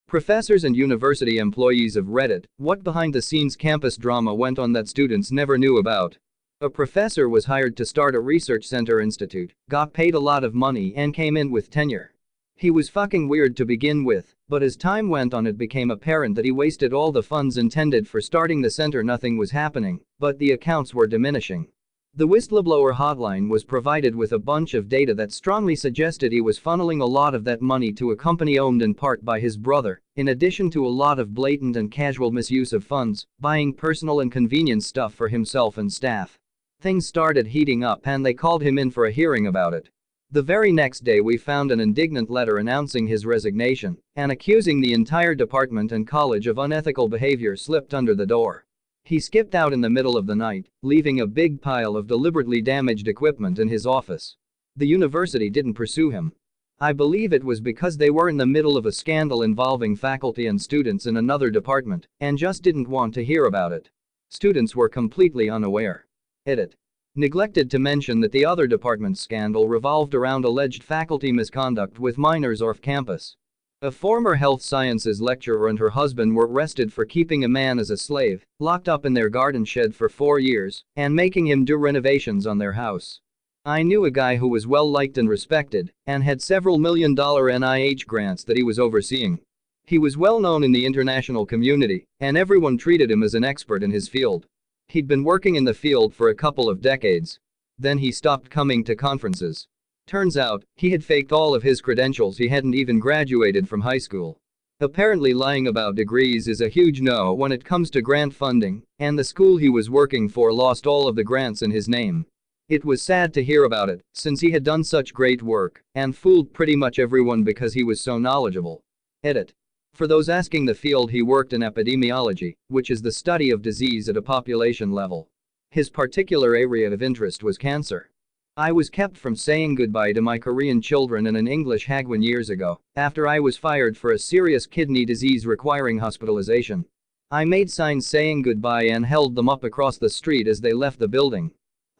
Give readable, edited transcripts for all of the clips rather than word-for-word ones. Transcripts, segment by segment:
Professors and university employees of Reddit, what behind-the-scenes campus drama went on that students never knew about? A professor was hired to start a research center institute, got paid a lot of money and came in with tenure. He was fucking weird to begin with, but as time went on it became apparent that he wasted all the funds intended for starting the center. Nothing was happening, but the accounts were diminishing. The whistleblower hotline was provided with a bunch of data that strongly suggested he was funneling a lot of that money to a company owned in part by his brother, in addition to a lot of blatant and casual misuse of funds, buying personal and convenience stuff for himself and staff. Things started heating up and they called him in for a hearing about it. The very next day we found an indignant letter announcing his resignation and accusing the entire department and college of unethical behavior slipped under the door. He skipped out in the middle of the night, leaving a big pile of deliberately damaged equipment in his office. The university didn't pursue him. I believe it was because they were in the middle of a scandal involving faculty and students in another department and just didn't want to hear about it. Students were completely unaware. Edit. Neglected to mention that the other department's scandal revolved around alleged faculty misconduct with minors off campus. A former health sciences lecturer and her husband were arrested for keeping a man as a slave, locked up in their garden shed for 4 years, and making him do renovations on their house. I knew a guy who was well liked and respected, and had several $1 million NIH grants that he was overseeing. He was well known in the international community, and everyone treated him as an expert in his field. He'd been working in the field for a couple of decades. Then he stopped coming to conferences. Turns out, he had faked all of his credentials. He hadn't even graduated from high school. Apparently lying about degrees is a huge no when it comes to grant funding, and the school he was working for lost all of the grants in his name. It was sad to hear about it, since he had done such great work and fooled pretty much everyone because he was so knowledgeable. Edit. For those asking, the field he worked in epidemiology, which is the study of disease at a population level. His particular area of interest was cancer. I was kept from saying goodbye to my Korean children in an English Hagwon years ago, after I was fired for a serious kidney disease requiring hospitalization. I made signs saying goodbye and held them up across the street as they left the building.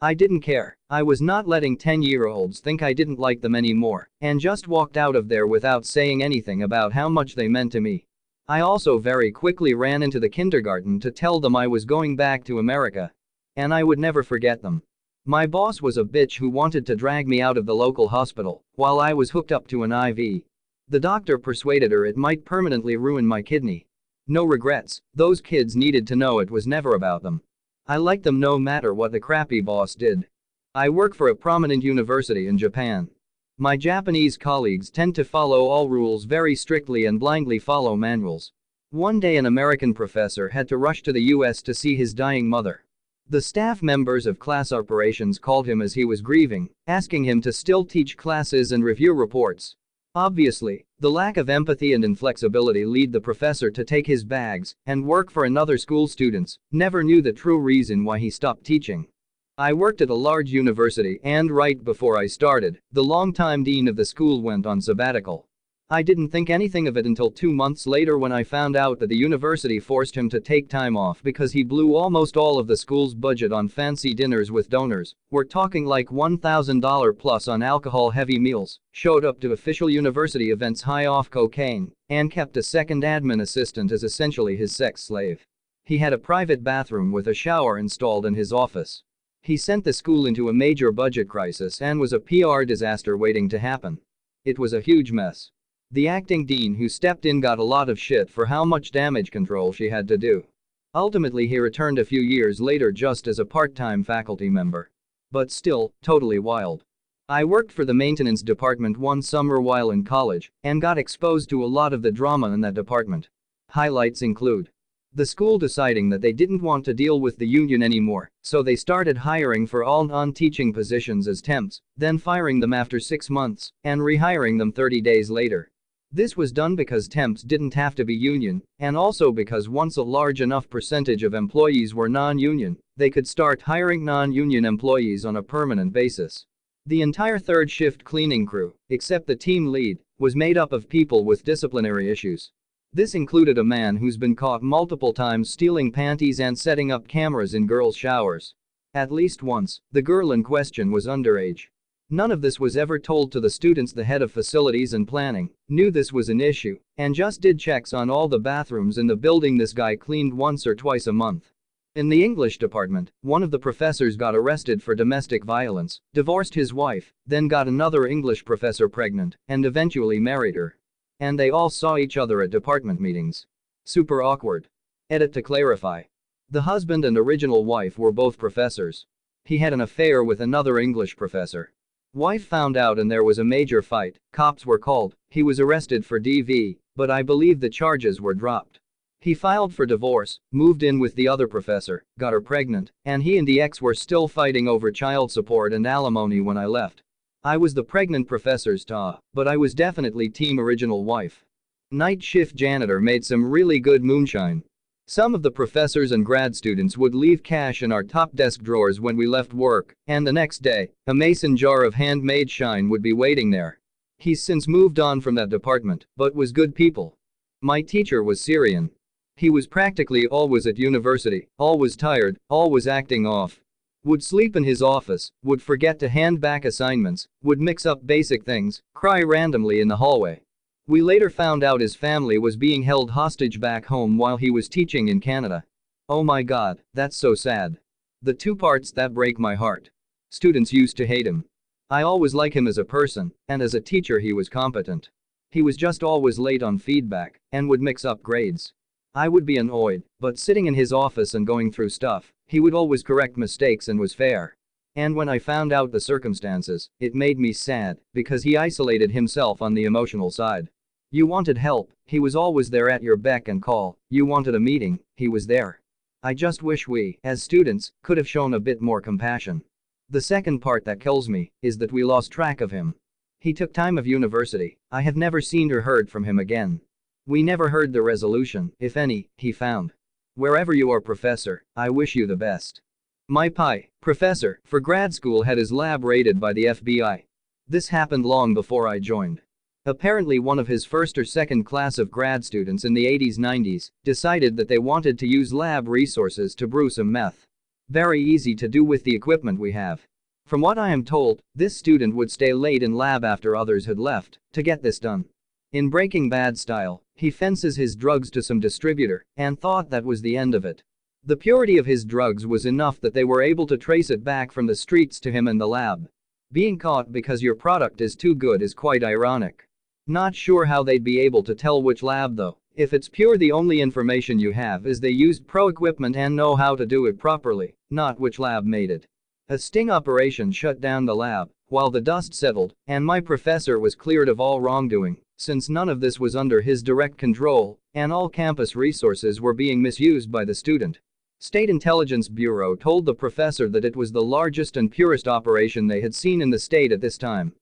I didn't care. I was not letting 10-year-olds think I didn't like them anymore, and just walked out of there without saying anything about how much they meant to me. I also very quickly ran into the kindergarten to tell them I was going back to America. And I would never forget them. My boss was a bitch who wanted to drag me out of the local hospital while I was hooked up to an IV. The doctor persuaded her it might permanently ruin my kidney. No regrets, those kids needed to know it was never about them. I liked them no matter what the crappy boss did. I work for a prominent university in Japan. My Japanese colleagues tend to follow all rules very strictly and blindly follow manuals. One day an American professor had to rush to the US to see his dying mother. The staff members of class operations called him as he was grieving, asking him to still teach classes and review reports. Obviously, the lack of empathy and inflexibility led the professor to take his bags and work for another school. Students never knew the true reason why he stopped teaching. I worked at a large university and right before I started, the longtime dean of the school went on sabbatical. I didn't think anything of it until 2 months later when I found out that the university forced him to take time off because he blew almost all of the school's budget on fancy dinners with donors. We're talking like $1,000 plus on alcohol-heavy meals, showed up to official university events high off cocaine, and kept a second admin assistant as essentially his sex slave. He had a private bathroom with a shower installed in his office. He sent the school into a major budget crisis and was a PR disaster waiting to happen. It was a huge mess. The acting dean who stepped in got a lot of shit for how much damage control she had to do. Ultimately he returned a few years later just as a part-time faculty member. But still, totally wild. I worked for the maintenance department one summer while in college and got exposed to a lot of the drama in that department. Highlights include the school deciding that they didn't want to deal with the union anymore, so they started hiring for all non-teaching positions as temps, then firing them after 6 months and rehiring them 30 days later. This was done because temps didn't have to be union, and also because once a large enough percentage of employees were non-union, they could start hiring non-union employees on a permanent basis. The entire third shift cleaning crew, except the team lead, was made up of people with disciplinary issues. This included a man who's been caught multiple times stealing panties and setting up cameras in girls' showers. At least once, the girl in question was underage. None of this was ever told to the students. The head of facilities and planning knew this was an issue and just did checks on all the bathrooms in the building. This guy cleaned once or twice a month. In the English department, one of the professors got arrested for domestic violence, divorced his wife, then got another English professor pregnant, and eventually married her. And they all saw each other at department meetings. Super awkward. Edit to clarify. The husband and original wife were both professors. He had an affair with another English professor. Wife found out and there was a major fight. Cops were called. He was arrested for DV, but I believe the charges were dropped. He filed for divorce, moved in with the other professor, got her pregnant, and he and the ex were still fighting over child support and alimony when I left. I was the pregnant professor's but I was definitely team original wife. Night shift janitor made some really good moonshine. Some of the professors and grad students would leave cash in our top desk drawers when we left work, and the next day, a mason jar of handmade shine would be waiting there. He's since moved on from that department, but was good people. My teacher was Syrian. He was practically always at university, always tired, always acting off. Would sleep in his office, would forget to hand back assignments, would mix up basic things, cry randomly in the hallway. We later found out his family was being held hostage back home while he was teaching in Canada. Oh my god, that's so sad. The two parts that break my heart. Students used to hate him. I always like him as a person, and as a teacher he was competent. He was just always late on feedback, and would mix up grades. I would be annoyed, but sitting in his office and going through stuff, he would always correct mistakes and was fair. And when I found out the circumstances, it made me sad, because he isolated himself on the emotional side. You wanted help, he was always there at your beck and call. You wanted a meeting, he was there. I just wish we, as students, could have shown a bit more compassion. The second part that kills me is that we lost track of him. He took time of university. I have never seen or heard from him again. We never heard the resolution, if any, he found. Wherever you are, professor, I wish you the best. My professor for grad school had his lab raided by the FBI. This happened long before I joined. Apparently one of his first or second class of grad students in the 80s-90s decided that they wanted to use lab resources to brew some meth. Very easy to do with the equipment we have. From what I am told, this student would stay late in lab after others had left to get this done. In Breaking Bad style, he fences his drugs to some distributor and thought that was the end of it. The purity of his drugs was enough that they were able to trace it back from the streets to him in the lab. Being caught because your product is too good is quite ironic. Not sure how they'd be able to tell which lab though. If it's pure, the only information you have is they used pro equipment and know how to do it properly, not which lab made it. A sting operation shut down the lab while the dust settled, and my professor was cleared of all wrongdoing, since none of this was under his direct control, and all campus resources were being misused by the student. State Intelligence Bureau told the professor that it was the largest and purest operation they had seen in the state at this time.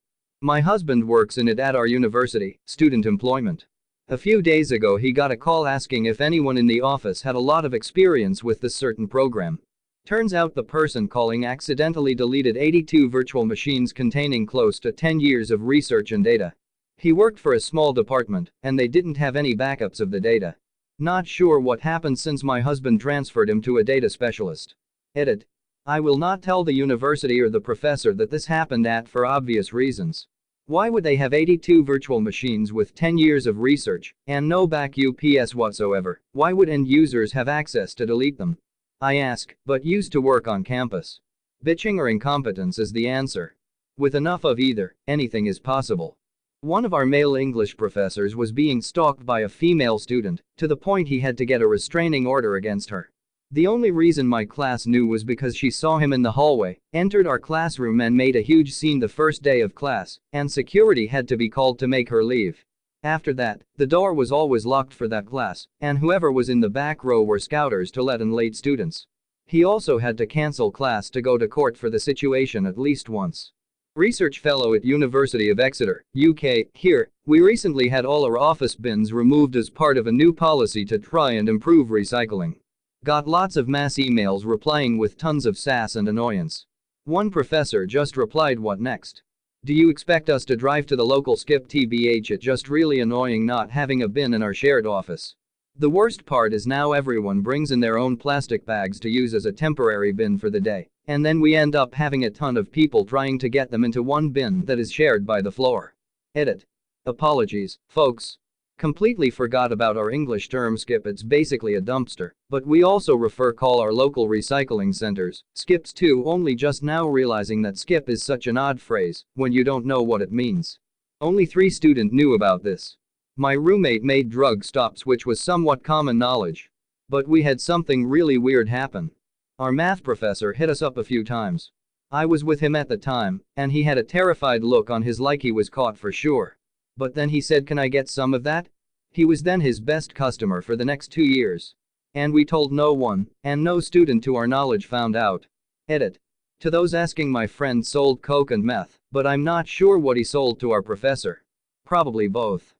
My husband works in it at our university, student employment. A few days ago he got a call asking if anyone in the office had a lot of experience with this certain program. Turns out the person calling accidentally deleted 82 virtual machines containing close to 10 years of research and data. He worked for a small department, and they didn't have any backups of the data. Not sure what happened since my husband transferred him to a data specialist. Edit. I will not tell the university or the professor that this happened for obvious reasons. Why would they have 82 virtual machines with 10 years of research and no backups whatsoever? Why would end users have access to delete them? I ask, but used to work on campus. Bitching or incompetence is the answer. With enough of either, anything is possible. One of our male English professors was being stalked by a female student, to the point he had to get a restraining order against her. The only reason my class knew was because she saw him in the hallway, entered our classroom and made a huge scene the first day of class, and security had to be called to make her leave. After that, the door was always locked for that class, and whoever was in the back row were scouters to let in late students. He also had to cancel class to go to court for the situation at least once. Research fellow at University of Exeter, UK. Here, we recently had all our office bins removed as part of a new policy to try and improve recycling. Got lots of mass emails replying with tons of sass and annoyance. One professor just replied, "What next? Do you expect us to drive to the local skip? TBH, it's just really annoying not having a bin in our shared office." The worst part is now everyone brings in their own plastic bags to use as a temporary bin for the day, and then we end up having a ton of people trying to get them into one bin that is shared by the floor. Edit. Apologies, folks. Completely forgot about our English term skip. It's basically a dumpster, but we also call our local recycling centers skips too, only just now realizing that skip is such an odd phrase when you don't know what it means. Only 3 students knew about this. My roommate made drug stops, which was somewhat common knowledge. But we had something really weird happen. Our math professor hit us up a few times. I was with him at the time, and he had a terrified look on his like he was caught for sure. But then he said, "Can I get some of that?" He was then his best customer for the next 2 years. And we told no one, and no student to our knowledge found out. Edit. To those asking, my friend sold coke and meth, but I'm not sure what he sold to our professor. Probably both.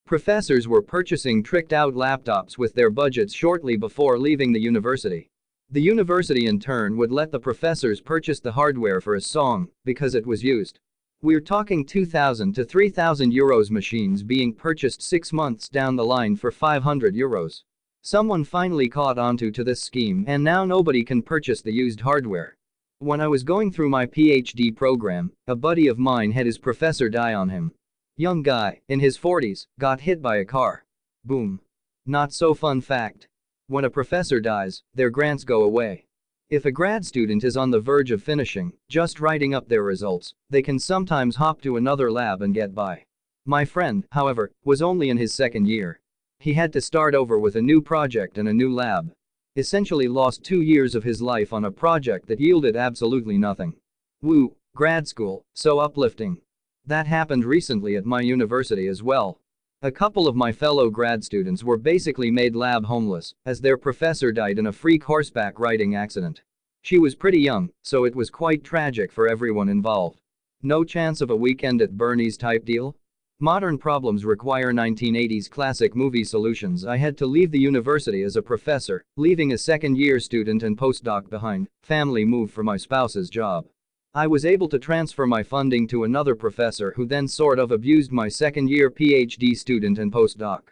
Professors were purchasing tricked out laptops with their budgets shortly before leaving the university. The university in turn would let the professors purchase the hardware for a song because it was used. We're talking 2,000 to 3,000 euros machines being purchased 6 months down the line for 500 euros. Someone finally caught onto this scheme, and now nobody can purchase the used hardware. When I was going through my PhD program, a buddy of mine had his professor die on him. Young guy, in his 40s, got hit by a car. Boom. Not so fun fact. When a professor dies, their grants go away. If a grad student is on the verge of finishing, just writing up their results, they can sometimes hop to another lab and get by. My friend, however, was only in his 2nd year. He had to start over with a new project and a new lab. Essentially lost 2 years of his life on a project that yielded absolutely nothing. Woo, grad school, so uplifting. That happened recently at my university as well. A couple of my fellow grad students were basically made lab homeless as their professor died in a freak horseback riding accident. She was pretty young, so it was quite tragic for everyone involved. No chance of a weekend at Bernie's type deal? Modern problems require 1980s classic movie solutions. I had to leave the university as a professor, leaving a 2nd-year student and postdoc behind. Family move for my spouse's job. I was able to transfer my funding to another professor who then sort of abused my 2nd-year PhD student and postdoc.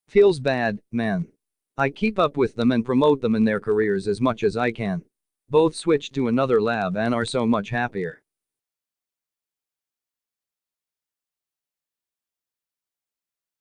Feels bad, man. I keep up with them and promote them in their careers as much as I can. Both switched to another lab and are so much happier.